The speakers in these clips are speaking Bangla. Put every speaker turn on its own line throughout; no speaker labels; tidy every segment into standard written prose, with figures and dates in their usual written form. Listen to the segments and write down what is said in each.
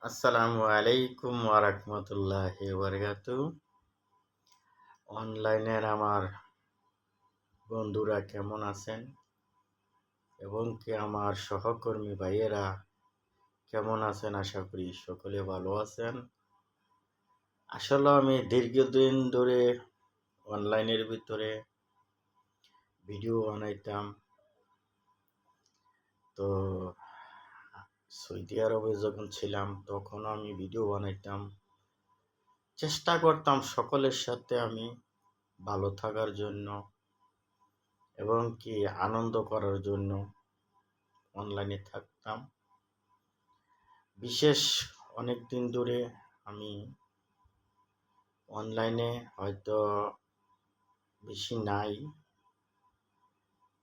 আসসালামু আলাইকুম ওয়া রাহমাতুল্লাহি ওয়া বারাকাতুহু। অনলাইনের আমার বন্ধুরা কেমন আছেন এবং কি আমার সহকর্মী ভাইয়েরা কেমন আছেন? আশা করি সকলে ভালো আছেন। আসলে আমি দীর্ঘদিন ধরে অনলাইনের ভিতরে ভিডিও বানাইতাম। তো সৌদি আরবে যখন ছিলাম তখন আমি ভিডিও বানাইতাম। চেষ্টা করতাম সকলের সাথে আমি ভালো থাকার জন্য এবং কি আনন্দ করার জন্য অনলাইনে থাকতাম। বিশেষ অনেক দিন ধরে আমি অনলাইনে হয়তো বেশি নাই,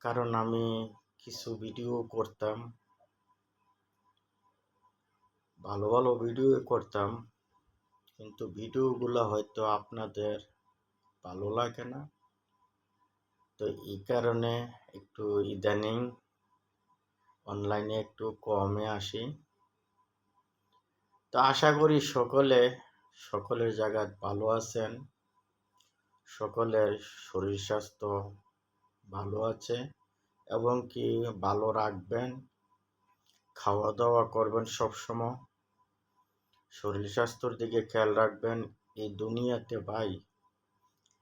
কারণ আমি কিছু ভিডিও করতাম, ভালো ভালো ভিডিও করতাম, কিন্তু ভিডিওগুলো হয়তো আপনাদের ভালো লাগে না। তো এই কারণে একটু ইদানিং অনলাইনে একটু কমে আসি। তো আশা করি সকলের জায়গায় ভালো আছেন, সকলের শরীর স্বাস্থ্য ভালো আছে এবং কি ভালো রাখবেন, খাওয়া দাওয়া করবেন সবসময়, শরীর স্বাস্থ্যর দিকে খেয়াল রাখবেন। এই দুনিয়াতে ভাই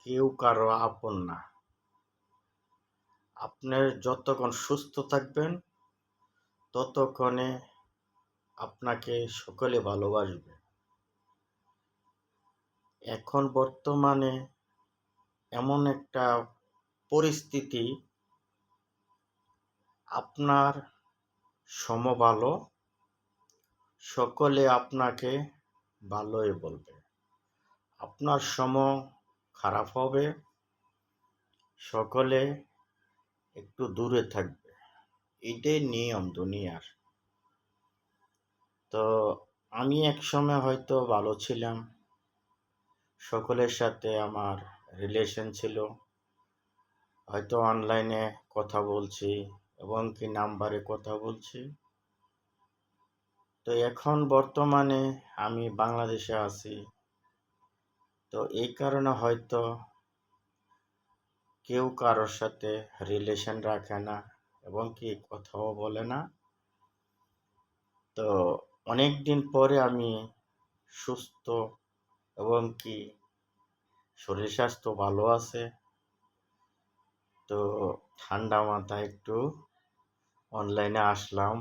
কেউ কারো আপন না। আপনার যতক্ষণ সুস্থ থাকবেন ততক্ষণে আপনাকে সকলে ভালোবাসবে। এখন বর্তমানে এমন একটা পরিস্থিতি, আপনার ভালো, সকলে আপনাকে ভালোই বলবে। আপনার খারাপ হবে, সকলে একটু দূরে থাকবে। এটাই নিয়ম দুনিয়ার। তো আমি একসময় হয়তো ভালো ছিলাম, সকলের সাথে আমার রিলেশন ছিল, হয়তো অনলাইনে কথা বলছি এবং কি নাম্বারে কথা বলছি। তো এখন বর্তমানে আমি বাংলাদেশে আছি। তো এই কারণে হয়তো কেউ কারোর সাথে রিলেশন রাখে না এবং কি কথাও বলে না। তো অনেক দিন পরে আমি সুস্থ এবং কি শরীর স্বাস্থ্য ভালো আছে। তো ঠান্ডা মাথায় একটু অনলাইনে আসলাম